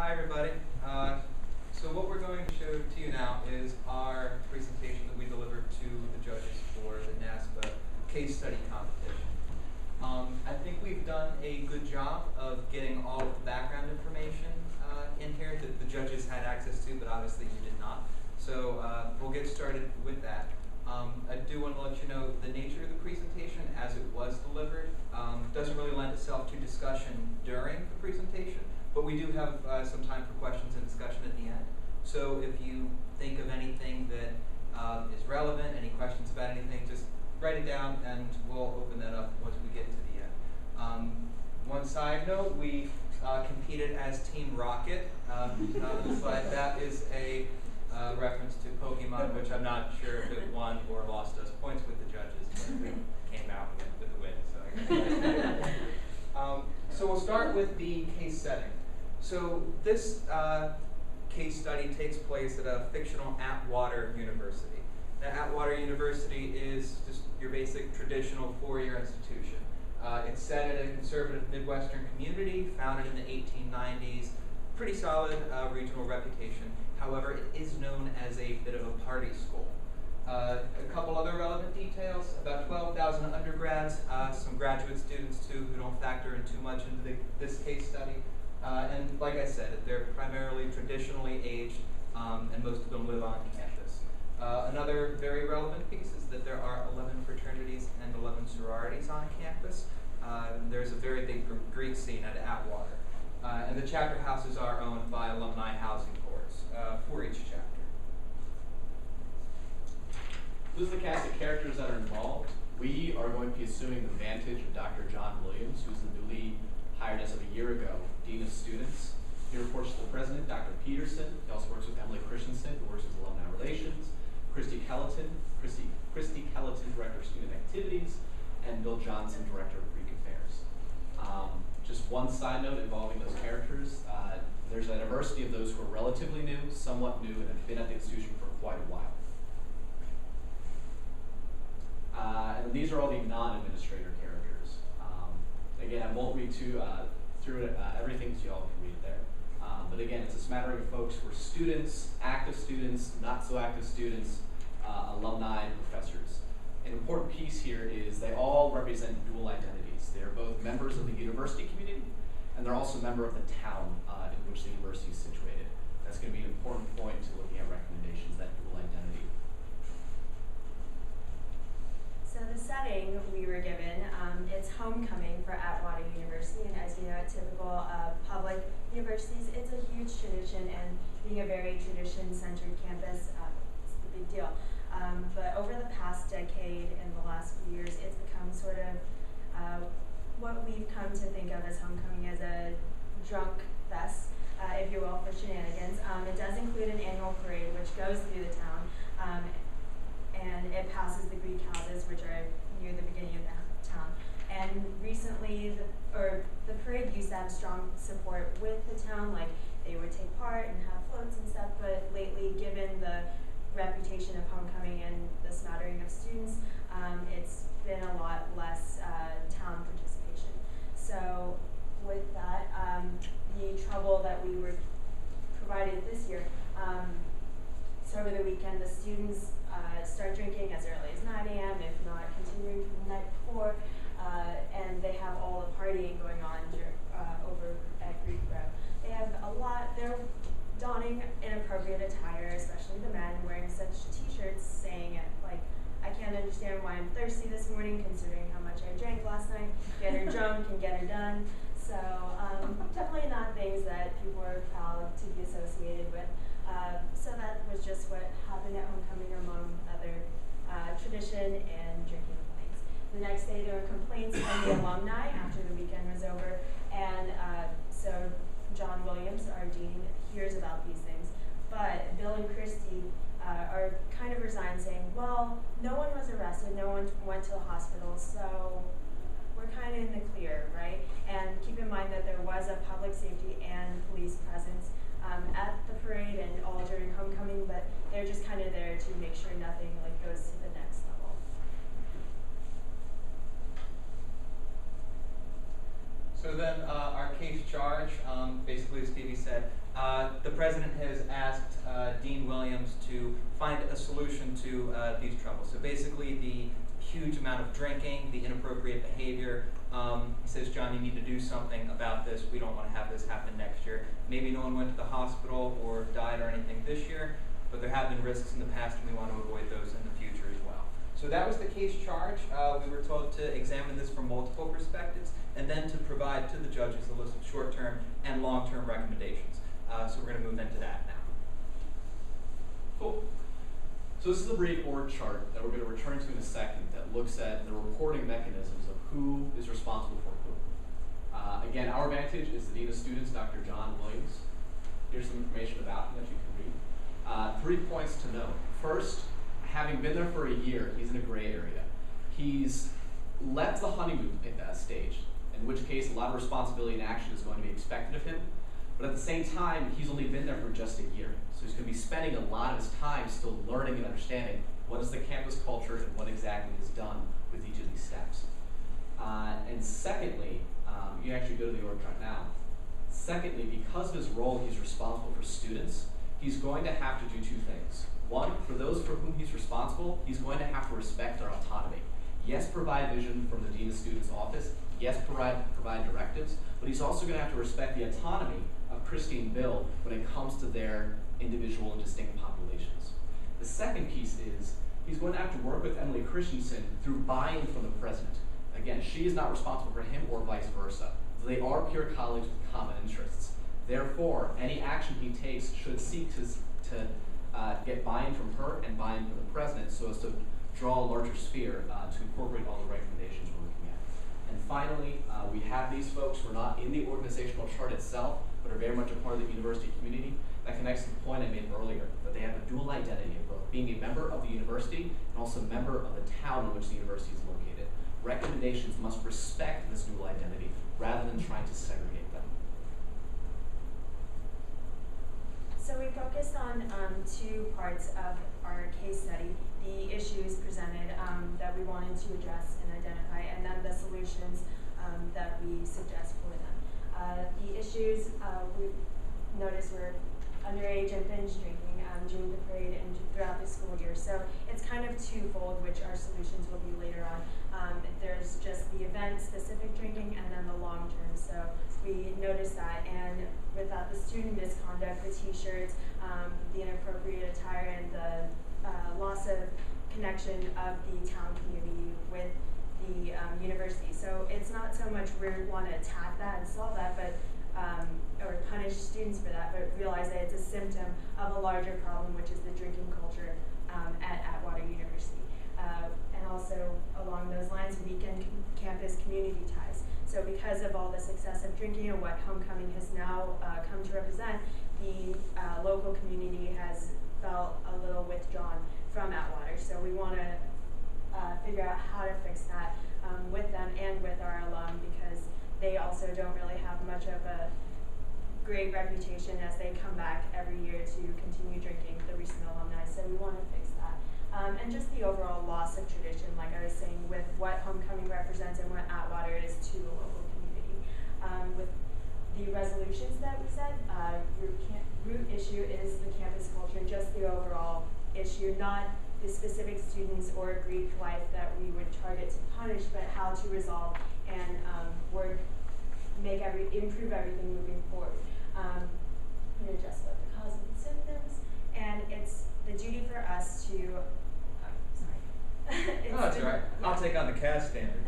Hi everybody. So what we're going to show to you now is our presentation that we delivered to the judges for the NASPA case study competition. I think we've done a good job of getting all of the background information in here that the judges had access to, but obviously you did not. So we'll get started with that. I do want to let you know the nature of the presentation as it was delivered doesn't really lend itself to discussion during the presentation, but we do have some time for questions and discussion at the end. So if you think of anything that is relevant, any questions about anything, just write it down and we'll open that up once we get to the end. One side note, we competed as Team Rocket, but that is a reference to Pokemon, which I'm not sure if it won or lost us points with the judges, but it came out with the win. So we'll start with the case setting. So this case study takes place at a fictional Atwater University. Now, Atwater University is just your basic traditional four-year institution. It's set at a conservative Midwestern community, founded in the 1890s, pretty solid regional reputation. However, it is known as a bit of a party school. A couple other relevant details, about 12,000 undergrads, some graduate students too who don't factor in too much into this case study. And like I said, they're primarily traditionally aged and most of them live on campus. Another very relevant piece is that there are 11 fraternities and 11 sororities on campus. There's a very big Greek scene at Atwater. And the chapter houses are owned by alumni housing boards for each chapter. This is the cast of characters that are involved. We are going to be assuming the vantage of Dr. John Williams, who's the newly hired as of a year ago Dean of Students. He reports to the President, Dr. Peterson. He also works with Emily Christensen, who works with Alumni Relations, Christy Kelleton, Director of Student Activities, and Bill Johnson, Director of Greek Affairs. Just one side note involving those characters. There's a diversity of those who are relatively new, somewhat new, and have been at the institution for quite a while. And these are all the non-administrator characters. Again, I won't read through everything, so y'all can read it there. But again, it's a smattering of folks who are students, active students, not so active students, alumni, and professors. An important piece here is they all represent dual identities. They are both members of the university community, and they're also a member of the town in which the university is situated. That's going to be an important point to looking at recommendations, that dual identity. So the setting we were given, it's homecoming for Atwater University, and as you know, typical public universities, it's a huge tradition, and being a very tradition-centered campus, it's a big deal. But over the past decade and the last few years, it's become sort of what we've come to think of as homecoming as a drunk fest, if you will, for shenanigans. It does include an annual parade which goes through the town, and it passes the Greek houses, which are near the beginning of the town. And recently, the parade used to have strong support with the town, like they would take part and have floats and stuff, but lately, given the reputation of homecoming and the smattering of students, it's been a lot less town participation. So with that, the trouble that we were provided this year, so over the weekend, the students start drinking as early as 9 a.m., if not continuing from the night before, and they have all the partying going on over at Greek Row. They have a lot, they're donning inappropriate attire, especially the men, wearing such t-shirts saying, like, I can't understand why I'm thirsty this morning, considering how much I drank last night, get her drunk and get her done. So definitely not things that people are proud to be associated with. So that was just what happened at homecoming, among other tradition and drinking complaints. The next day there were complaints from the alumni after the weekend was over, and so John Williams, our dean, hears about these things. But Bill and Christy are kind of resigned, saying, well, no one was arrested, no one went to the hospital, so we're kind of in the clear, right? And keep in mind that there was a public safety and police presence at the parade and all during homecoming, but they're just kind of there to make sure nothing goes to the next level. So then our case charge, basically as Stevie said, The president has asked Dean Williams to find a solution to these troubles. So basically the huge amount of drinking, the inappropriate behavior. He says, John, you need to do something about this. We don't want to have this happen next year. Maybe no one went to the hospital or died or anything this year, but there have been risks in the past and we want to avoid those in the future as well. So that was the case charge. We were told to examine this from multiple perspectives and then to provide to the judges a list of short-term and long-term recommendations. So we're going to move into that now. Cool. So this is the brief org chart that we're going to return to in a second that looks at the reporting mechanisms of who is responsible for who. Again, our vantage is the Dean of Students, Dr. John Williams. Here's some information about him that you can read. 3 points to note. First, having been there for a year, he's in a gray area. He's left the honeymoon stage, in which case a lot of responsibility and action is going to be expected of him. But at the same time, he's only been there for just a year. So he's going to be spending a lot of his time still learning and understanding what is the campus culture and what exactly is done with each of these steps. And secondly, you can actually go to the org chart now. Secondly, because of his role, he's responsible for students. He's going to have to do 2 things. One, for those for whom he's responsible, he's going to have to respect their autonomy. Yes, provide vision from the Dean of Students office. Yes, provide directives, but he's also going to have to respect the autonomy of Christine Bill when it comes to their individual and distinct populations. The second piece is he's going to have to work with Emily Christensen through buy-in from the president. Again, she is not responsible for him or vice versa. They are peer colleagues with common interests. Therefore, any action he takes should seek to get buy-in from her and buy-in from the president so as to draw a larger sphere to incorporate all the recommendations we're looking at. And finally, we have these folks who are not in the organizational chart itself, but are very much a part of the university community. That connects to the point I made earlier, that they have a dual identity of both being a member of the university and also a member of the town in which the university is located. Recommendations must respect this dual identity rather than trying to segregate them. So we focused on 2 parts of our case study, the issues presented that we wanted to address and identify, and then the solutions that we suggest for them. The issues we noticed were underage and binge drinking during the parade and throughout the school year. So it's kind of twofold, which our solutions will be later on. There's just the event-specific drinking and then the long term. So we noticed that, and without the student misconduct, the t-shirts, the inappropriate attire, and the loss of connection of the town community with the university. So it's not so much we want to attack that and solve that, but or punish students for that, but realize that it's a symptom of a larger problem, which is the drinking culture at Atwater University. And also, along those lines, weaken campus community ties. So because of all this excessive drinking and what homecoming has now come to represent, the local community has felt a little withdrawn from Atwater. So we want to figure out how to fix that with them and with our alum, because they also don't really have much of a great reputation as they come back every year to continue drinking, the recent alumni. So we want to fix that. And just the overall loss of tradition, like I was saying, with what homecoming represents and what Atwater is to the local community. With the resolutions that we said, root issue is the campus culture, just the overall issue, not the specific students or Greek life that we would target to punish, but how to resolve and improve everything moving forward. Just what the cause of the symptoms, and it's the duty for us to. Oh, that's all right. I'll take on the CAS standard.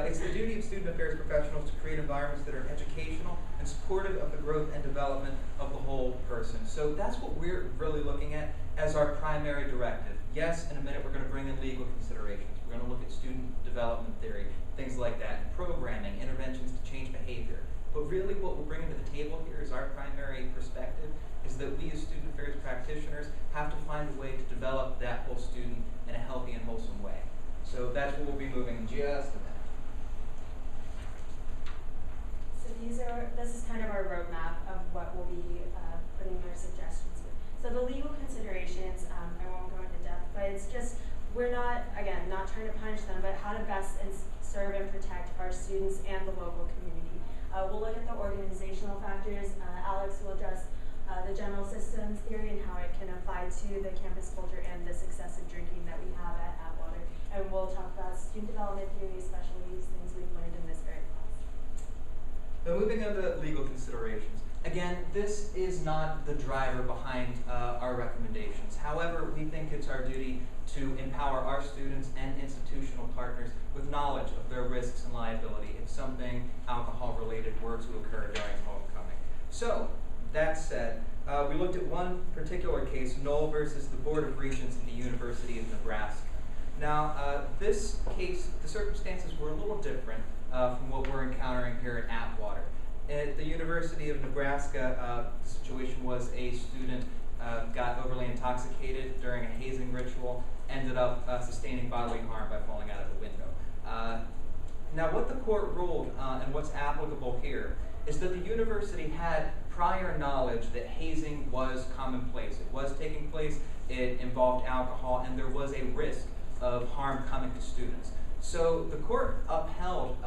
It's the duty of student affairs professionals to create environments that are educational and supportive of the growth and development of the whole person. So that's what we're really looking at as our primary directive. Yes, in a minute we're going to bring in legal considerations. We're going to look at student development theory, things like that, programming, interventions to change behavior. But really what we're bringing to the table here is our primary perspective is that we as student affairs practitioners have to find a way to develop that whole student in a healthy and wholesome way. So that's what we'll be moving in just a minute. So this is kind of our roadmap of what we'll be putting our suggestions with. So the legal considerations, I won't go into depth, but it's just, we're not trying to punish them, but how to best serve and protect our students and the local community. We'll look at the organizational factors. Alex will address tied to the campus culture and this excessive drinking that we have at Atwater. And we'll talk about student development theory, especially these things we've learned in this very class. Now moving on to legal considerations. Again, this is not the driver behind our recommendations. However, we think it's our duty to empower our students and institutional partners with knowledge of their risks and liability if something alcohol-related were to occur during homecoming. So, that said, we looked at one particular case, Knoll versus the Board of Regents at the University of Nebraska. Now, this case, the circumstances were a little different from what we're encountering here at Atwater. At the University of Nebraska, the situation was a student got overly intoxicated during a hazing ritual, ended up sustaining bodily harm by falling out of a window. Now, what the court ruled and what's applicable here is that the university had prior knowledge that hazing was commonplace. It was taking place, it involved alcohol, and there was a risk of harm coming to students. So the court upheld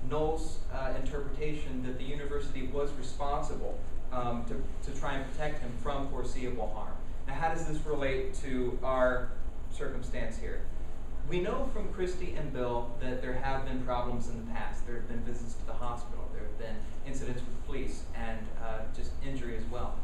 Knoll's interpretation that the university was responsible to try and protect him from foreseeable harm. Now, how does this relate to our circumstance here? We know from Christy and Bill that there have been problems in the past. There have been visits to the hospital. There have been incidents with police and just injury as well.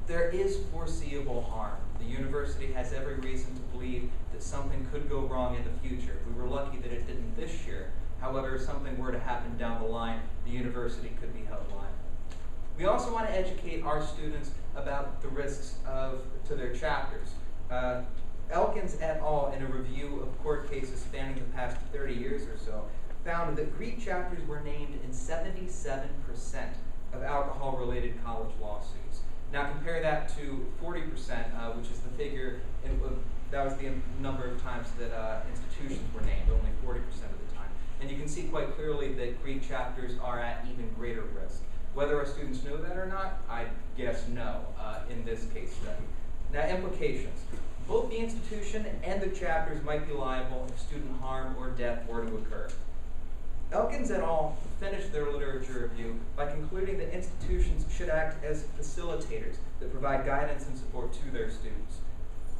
There is foreseeable harm. The university has every reason to believe that something could go wrong in the future. We were lucky that it didn't this year. However, if something were to happen down the line, the university could be held liable. We also want to educate our students about the risks to their chapters. Elkins et al., in a review of court cases spanning the past 30 years or so, found that Greek chapters were named in 77% of alcohol-related college lawsuits. Now compare that to 40%, which is the figure, that was the number of times that institutions were named, only 40% of the time. And you can see quite clearly that Greek chapters are at even greater risk. Whether our students know that or not, I guess no in this case study. Now, implications. Both the institution and the chapters might be liable if student harm or death were to occur. Elkins et al. Finished their literature review by concluding that institutions should act as facilitators that provide guidance and support to their students.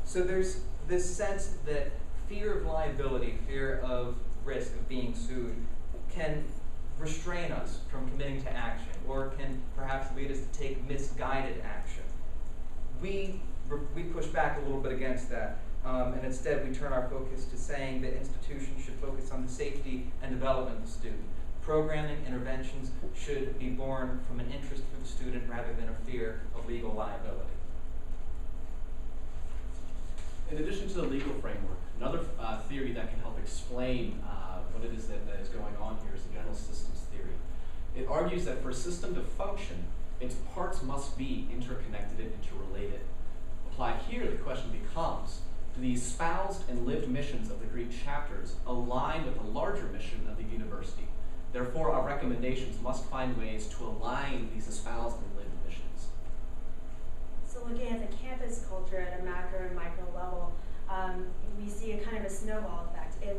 So there's this sense that fear of liability, fear of risk of being sued, can restrain us from committing to action or can perhaps lead us to take misguided action. We push back a little bit against that, and instead we turn our focus to saying that institutions should focus on the safety and development of the student. Programming interventions should be born from an interest for the student rather than a fear of legal liability. In addition to the legal framework, another theory that can help explain what it is that is going on here is the general systems theory. It argues that for a system to function, its parts must be interconnected and interrelated. Applied here, the question becomes, do the espoused and lived missions of the Greek chapters align with the larger mission of the university? Therefore, our recommendations must find ways to align these espoused and lived missions. So looking at the campus culture at a macro and micro level, we see a kind of a snowball effect. If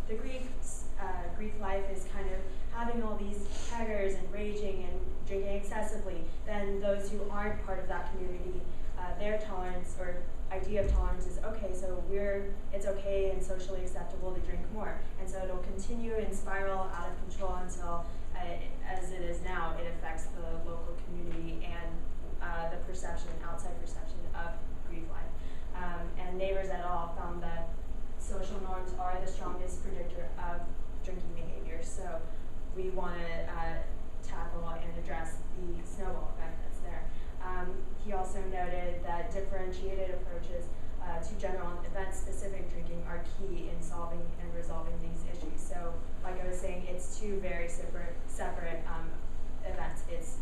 the Greek life is kind of having all these keggers and raging and drinking excessively, then those who aren't part of that community, their tolerance or idea of tolerance is okay, so it's okay and socially acceptable to drink more. And so it'll continue and spiral out of control until, as it is now, it affects the local community and the perception, outside perception of Greek life. And Neighbors et al. Found that social norms are the strongest predictor of drinking behavior. So we want to tackle and address the snowball effect that's there. He also noted that differentiated approaches to general and event-specific drinking are key in solving and resolving these issues. So, like I was saying, it's two very separate events. It's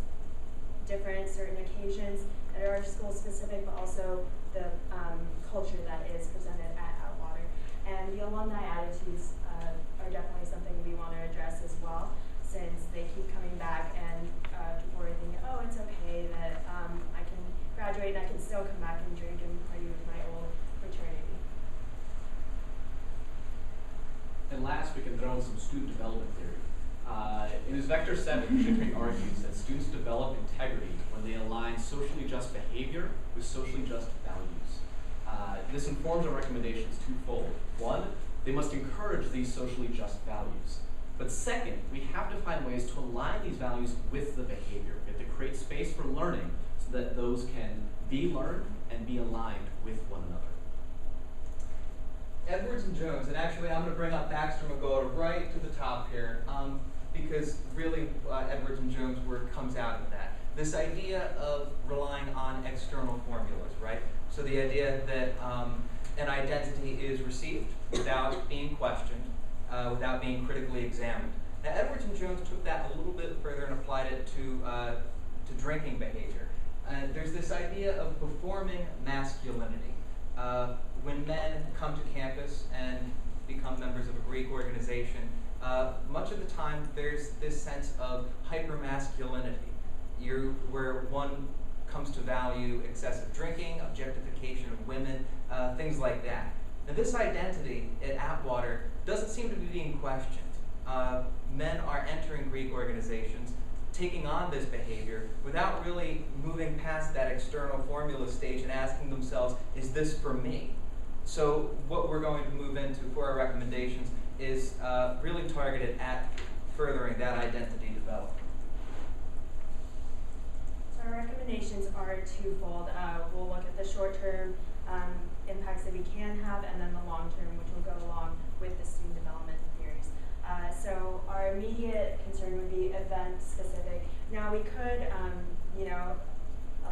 different certain occasions that are school-specific, but also the culture that is presented at Atwater. And the alumni attitudes are definitely something we want to address as well, since they keep coming back and people are thinking, oh, it's okay that I can graduate and I can still come back and drink and party with my old fraternity. And last, we can throw in some student development theory. In his Vector 7, Schittering argues that students develop integrity when they align socially just behavior with socially just values. This informs our recommendations twofold. One, they must encourage these socially just values. But second, we have to find ways to align these values with the behavior. We have to create space for learning so that those can be learned and be aligned with one another. Edwards and Jones, and actually I'm going to bring up Baxter McGoda right to the top here, because really Edwards and Jones' work comes out of that. This idea of relying on external formulas, right? So the idea that an identity is received without being questioned, without being critically examined. Now Edwards and Jones took that a little bit further and applied it to drinking behavior. There's this idea of performing masculinity. When men come to campus and become members of a Greek organization, much of the time there's this sense of hypermasculinity, where one comes to value excessive drinking, objectification of women, things like that. Now this identity at Atwater doesn't seem to be being questioned. Men are entering Greek organizations, taking on this behavior without really moving past that external formula stage and asking themselves, is this for me? So what we're going to move into for our recommendations is really targeted at furthering that identity development. So our recommendations are twofold. We'll look at the short-term impacts that we can have, and then the long-term, which will go along with the student development theories. So our immediate concern would be event-specific. Now we could,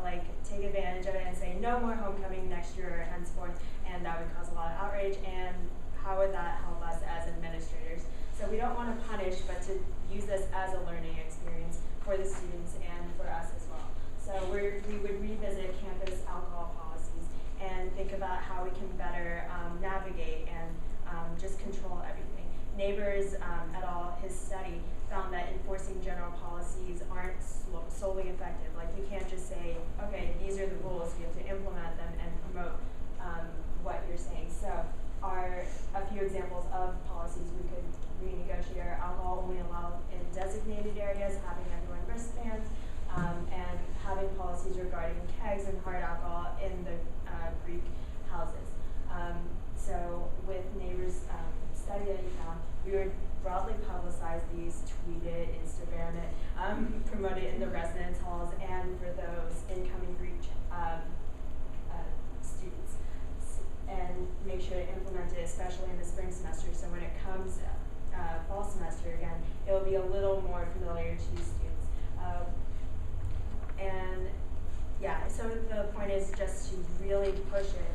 like take advantage of it and say no more homecoming next year henceforth, and that would cause a lot of outrage. And how would that help us as administrators? So we don't want to punish, but to use this as a learning experience for the students and for us as well. So we would revisit campus alcohol policies and think about how we can better navigate and just control everything. Neighbors et al., his study, found that enforcing general policies aren't solely effective. Like you can't just say, okay, these are the rules, you have to implement them and promote what you're saying. So a few examples of policies we could renegotiate are alcohol only allowed in designated areas, having everyone wristbands, and having policies regarding kegs and hard alcohol in the Greek houses. So with Neighbors' study that he found, we would broadly publicize these, tweet it, Instagram it, promote it in the residence halls and for those incoming Greek students, and make sure to implement it, especially in the spring semester. So when it comes fall semester again, it will be a little more familiar to students. And yeah, so the point is just to really push it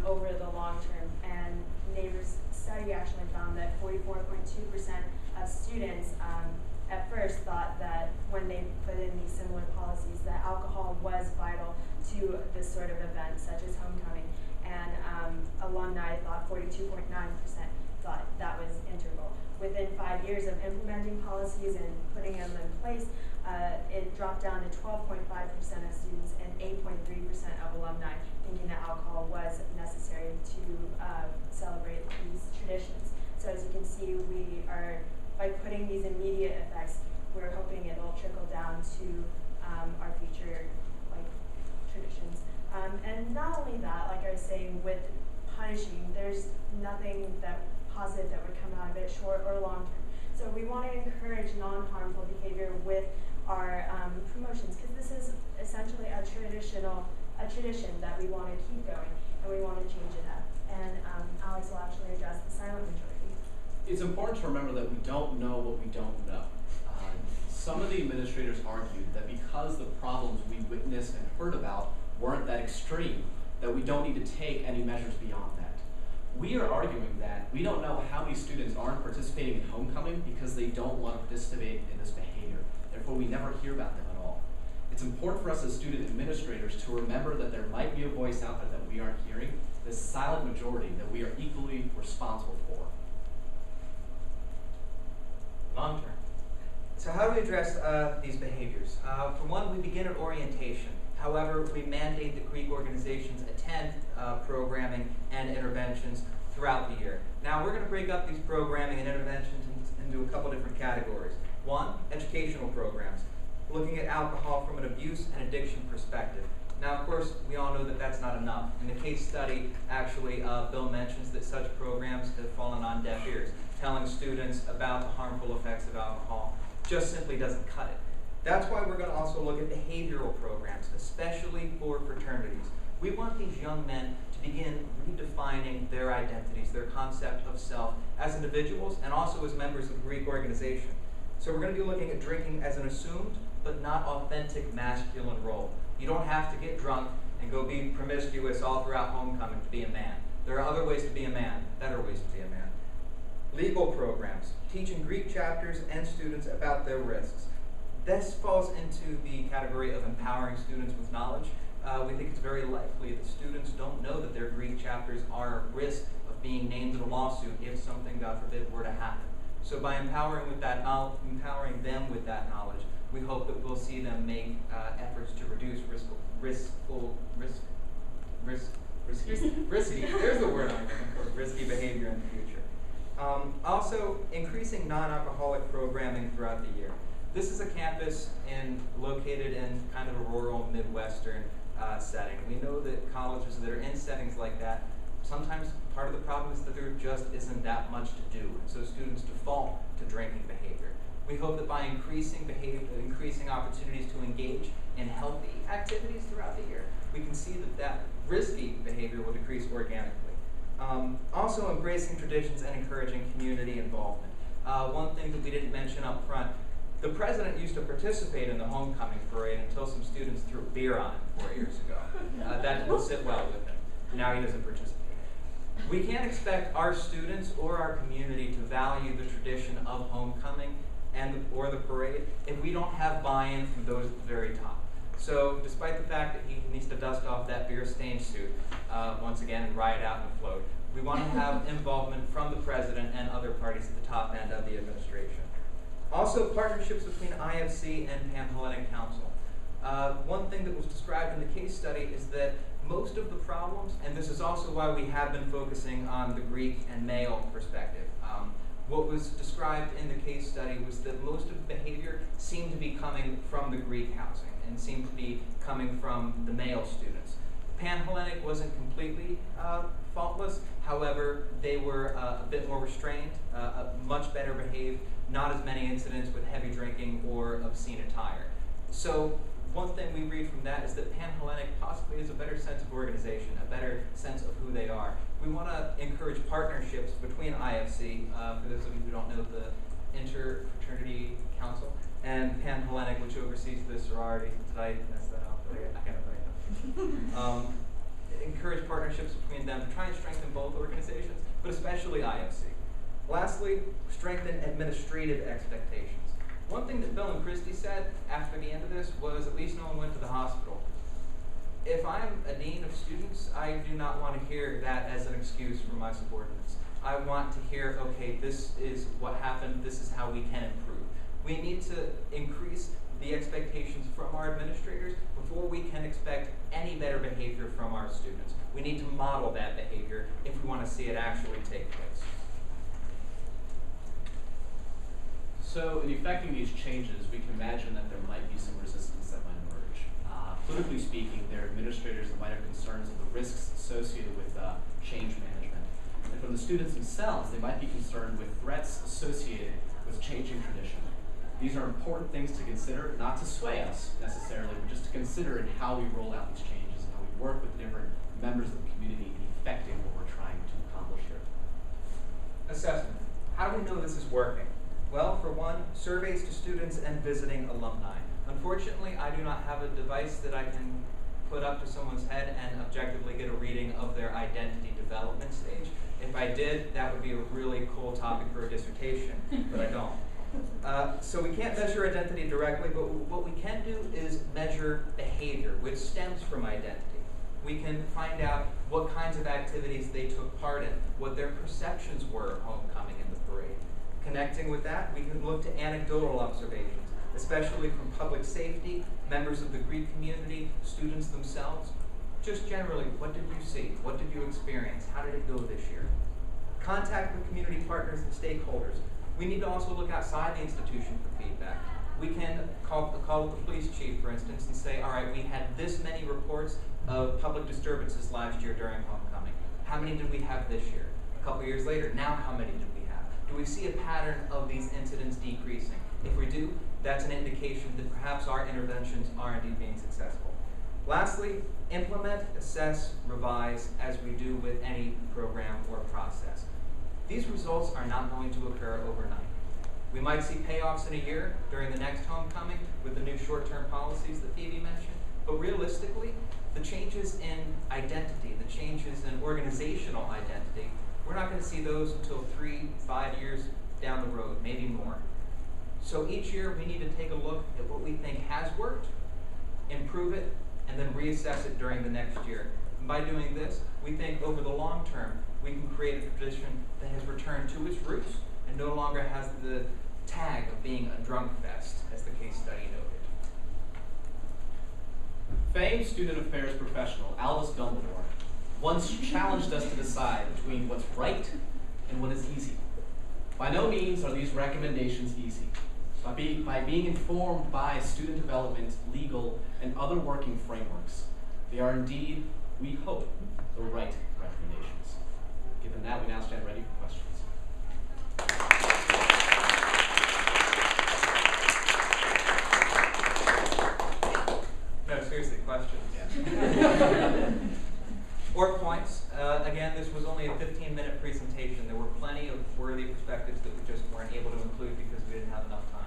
over the long term. And Neighbors' study actually found that 44.2% of students at first thought that when they put in these similar policies that alcohol was vital to this sort of event, such as homecoming. And alumni thought 42.9% thought that was integral. Within 5 years of implementing policies and putting them in place, it dropped down to 12.5% of students and 8.3% of alumni thinking that alcohol was necessary to celebrate these traditions. So as you can see, we are, by putting these immediate effects, we're hoping it'll trickle down to our future traditions. And not only that, like I was saying, with punishing, there's nothing positive that would come out of it, short or long term. So we want to encourage non-harmful behavior with our promotions, because this is essentially a tradition that we want to keep going, and we want to change it up. And Alex will actually address the silent majority. It's important to remember that we don't know what we don't know. Some of the administrators argued that because the problems we witnessed and heard about weren't that extreme, that we don't need to take any measures beyond that. We are arguing that we don't know how many students aren't participating in homecoming because they don't want to participate in this behavior. Therefore, we never hear about them at all. It's important for us as student administrators to remember that there might be a voice out there that we aren't hearing, this silent majority that we are equally responsible for. Long term. So how do we address these behaviors? For one, we begin at orientation. However, we mandate that Greek organizations attend programming and interventions throughout the year. Now, we're going to break up these programming and interventions into a couple different categories. One, educational programs, looking at alcohol from an abuse and addiction perspective. Now, of course, we all know that that's not enough. In the case study, actually, Bill mentions that such programs have fallen on deaf ears. Telling students about the harmful effects of alcohol just simply doesn't cut it. That's why we're going to also look at behavioral programs, especially for fraternities. We want these young men to begin redefining their identities, their concept of self as individuals and also as members of a Greek organization. So we're going to be looking at drinking as an assumed but not authentic masculine role. You don't have to get drunk and go be promiscuous all throughout homecoming to be a man. There are other ways to be a man, better ways to be a man. Legal programs, teaching Greek chapters and students about their risks. This falls into the category of empowering students with knowledge. We think it's very likely that students don't know that their Greek chapters are at risk of being named in a lawsuit if something, God forbid, were to happen. So by empowering them with that knowledge, we hope that we'll see them make efforts to reduce risky. There's the word I'm looking for, risky behavior in the future. Also, increasing non-alcoholic programming throughout the year. This is a campus located in kind of a rural Midwestern setting. We know that colleges that are in settings like that, sometimes part of the problem is that there just isn't that much to do, and so students default to drinking behavior. We hope that by increasing opportunities to engage in healthy activities throughout the year, we can see that risky behavior will decrease organically. Also embracing traditions and encouraging community involvement. One thing that we didn't mention up front, the president used to participate in the homecoming parade until some students threw beer on him 4 years ago. That didn't sit well with him. Now he doesn't participate. We can't expect our students or our community to value the tradition of homecoming or the parade if we don't have buy-in from those at the very top. So despite the fact that he needs to dust off that beer-stained suit once again and ride out in a float, we want to have involvement from the president and other parties at the top end of the administration. Also, partnerships between IFC and Pan-Hellenic Council. One thing that was described in the case study is that most of the problems, and this is also why we have been focusing on the Greek and male perspective. What was described in the case study was that most of the behavior seemed to be coming from the Greek housing and seemed to be coming from the male students. Pan-Hellenic wasn't completely faultless. However, they were a bit more restrained, much better behaved, not as many incidents with heavy drinking or obscene attire. So one thing we read from that is that Pan-Hellenic possibly has a better sense of organization, a better sense of who they are. We want to encourage partnerships between IFC, for those of you who don't know, the Interfraternity Council, and Pan-Hellenic, which oversees the sorority. Did I mess that up? I got it right. Encourage partnerships between them to try and strengthen both organizations, but especially IFC. Lastly, strengthen administrative expectations. One thing that Bill and Christy said after the end of this was at least no one went to the hospital. If I'm a dean of students, I do not want to hear that as an excuse for my subordinates. I want to hear, okay, this is what happened, this is how we can improve. We need to increase the expectations from our administrators before we can expect any better behavior from our students. We need to model that behavior if we want to see it actually take place. So in effecting these changes, we can imagine that there might be some resistance that might emerge. Politically speaking, there are administrators that might have concerns of the risks associated with change management. And from the students themselves, they might be concerned with threats associated with changing tradition. These are important things to consider, not to sway us necessarily, but just to consider in how we roll out these changes and how we work with different members of the community in effecting what we're trying to accomplish here. Assessment. How do we know this is working? Well, for one, surveys to students and visiting alumni. Unfortunately, I do not have a device that I can put up to someone's head and objectively get a reading of their identity development stage. If I did, that would be a really cool topic for a dissertation, but I don't. So we can't measure identity directly, but what we can do is measure behavior, which stems from identity. We can find out what kinds of activities they took part in, what their perceptions were of homecoming and the parade. Connecting with that, we can look to anecdotal observations, especially from public safety, members of the Greek community, students themselves. Just generally, what did you see? What did you experience? How did it go this year? Contact with community partners and stakeholders. We need to also look outside the institution for feedback. We can call the police chief, for instance, and say, all right, we had this many reports of public disturbances last year during homecoming. How many did we have this year? A couple years later, now how many did we have? Do we see a pattern of these incidents decreasing? If we do, that's an indication that perhaps our interventions are indeed being successful. Lastly, implement, assess, revise, as we do with any program or process. These results are not going to occur overnight. We might see payoffs in a year during the next homecoming with the new short-term policies that Phoebe mentioned, but realistically, the changes in identity, the changes in organizational identity, we're not going to see those until 3-5 years down the road, maybe more. So each year we need to take a look at what we think has worked, improve it, and then reassess it during the next year. And by doing this, we think over the long term, we can create a tradition that has returned to its roots and no longer has the tag of being a drunk fest, as the case study noted. Famed student affairs professional Albus Dumbledore once challenged us to decide between what's right and what is easy. By no means are these recommendations easy. By being informed by student development, legal, and other working frameworks, they are indeed, we hope, the right recommendations. Given that, we now stand ready for questions. No, seriously, questions. Yeah. Or points. Again, this was only a 15-minute presentation. There were plenty of worthy perspectives that we just weren't able to include because we didn't have enough time.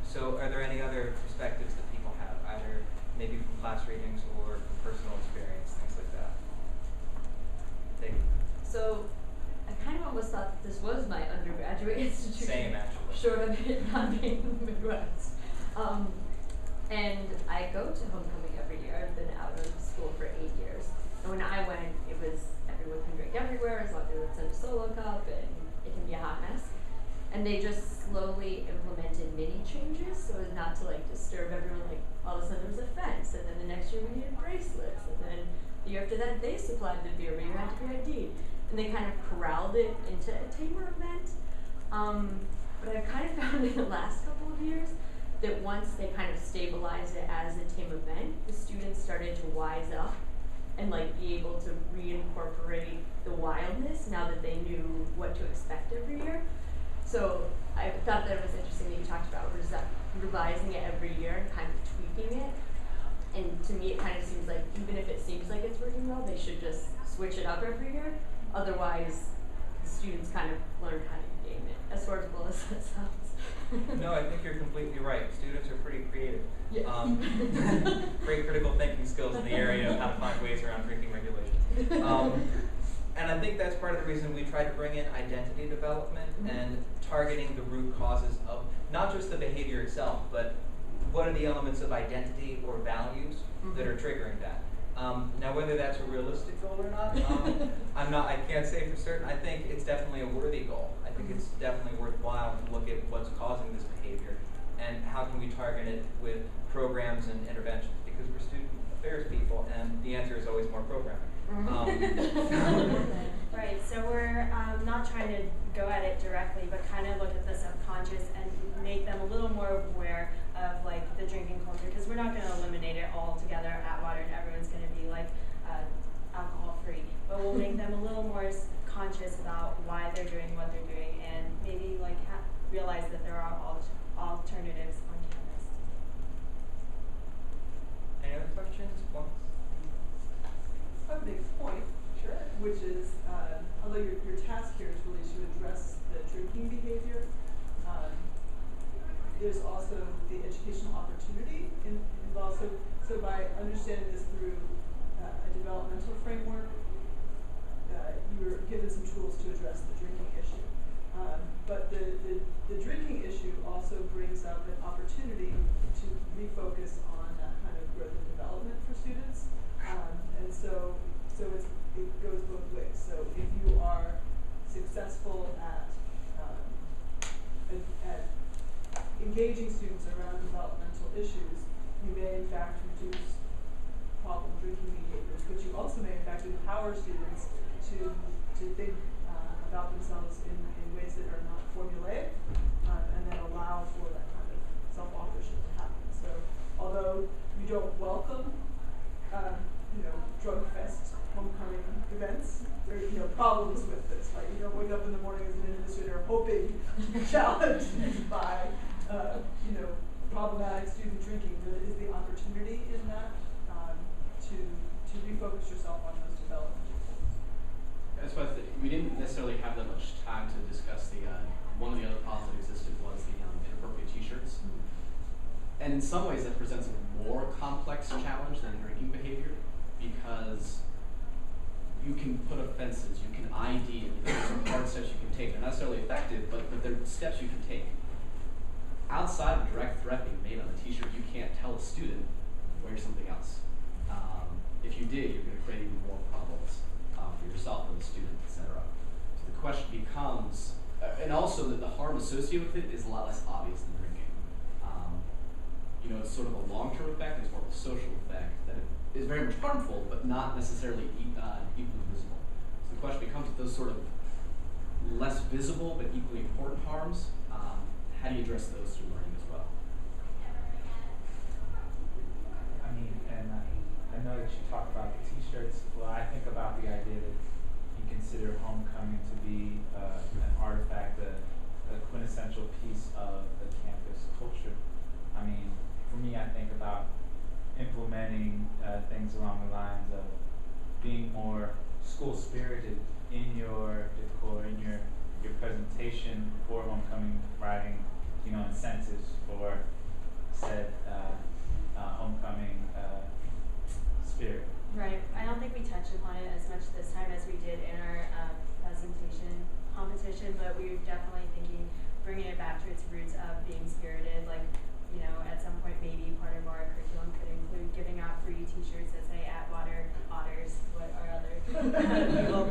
So are there any other perspectives that people have, either maybe from class readings or from personal experience, things like that? Thank you. So I kind of almost thought that this was my undergraduate institution. Same, actually. Short of it not being in the Midwest. And I go to homecoming every year. I've been out of school for 8 years. And when I went, it was everyone can drink everywhere as long as it's in a solo cup, and it can be a hot mess. And they just slowly implemented mini changes so as not to like disturb everyone. Like all of a sudden there was a fence, and then the next year we needed bracelets, and then the year after that they supplied the beer, but you had to be ID'd. And they kind of corralled it into a tamer event. But I've kind of found in the last couple of years that once they kind of stabilized it as a team event, the students started to wise up and like be able to reincorporate the wildness now that they knew what to expect every year. So I thought that it was interesting that you talked about revising it every year and kind of tweaking it. And to me, it kind of seems like even if it seems like it's working well, they should just switch it up every year. Otherwise, the students kind of learn how to game it, as horrible as that sounds. No, I think you're completely right. Students are pretty creative. Yeah. Great critical thinking skills in the area of how to find ways around drinking regulation. And I think that's part of the reason we try to bring in identity development and targeting the root causes of not just the behavior itself, but what are the elements of identity or values that are triggering that. Now, whether that's a realistic goal or not, I can't say for certain. I think it's definitely a worthy goal. I think it's definitely worthwhile to look at what's causing this behavior and how can we target it with programs and interventions, because we're student affairs people and the answer is always more programming. Right, so we're not trying to go at it directly, but kind of look at the subconscious and make them a little more aware of like the drinking culture, because we're not going to eliminate it all together at Atwater and everyone's going to be like alcohol free, but we'll make them a little more conscious about why they're doing what they're doing and maybe like realize that there are alternatives on campus. Any other questions? Points? I would make a point, sure, which is, although your task here is really to address the drinking behavior, there's also the educational opportunity involved. So by understanding this through a developmental framework, you're given some tools to address the drinking issue. But the drinking issue also brings up an opportunity to refocus on that kind of growth and development for students. And so it goes both ways. So if you are successful at engaging students around developmental issues, you may in fact reduce problem drinking behaviors, but you also may in fact empower students to think adopt themselves in ways that are not formulaic, and then allow for that kind of self-authorship to happen. So although we don't welcome, drug fest homecoming events, there are problems with this. Like, you don't wake up in the morning as an administrator hoping to be challenged by, problematic student drinking. There is the opportunity in that to refocus yourself on those developmental goals. That's why we didn't necessarily have that much time to discuss the one of the other problems that existed was the inappropriate T-shirts. And in some ways, that presents a more complex challenge than drinking behavior, because you can put up fences, you can ID, and there's some hard steps you can take. They're not necessarily effective, but they're steps you can take. Outside of direct threat being made on a T-shirt, you can't tell a student wear something else. If you did, you're going to create even more problems for yourself and the student, etc. So the question becomes, and also that the harm associated with it is a lot less obvious than drinking. It's sort of a long-term effect, it's more of a social effect that is very much harmful, but not necessarily equally visible. So the question becomes, with those sort of less visible but equally important harms, how do you address those through learning as well? I know that you talked about the T-shirts. Well, I think about the idea that you consider homecoming to be an artifact, a quintessential piece of the campus culture. For me, I think about implementing things along the lines of being more school-spirited in your decor, in your presentation for homecoming, providing incentives for said homecoming spirit. Right. I don't think we touched upon it as much this time as we did in our presentation competition, but we were definitely thinking, bringing it back to its roots of being spirited. Like, at some point maybe part of our curriculum could include giving out free T-shirts that say Atwater Otters, what our other people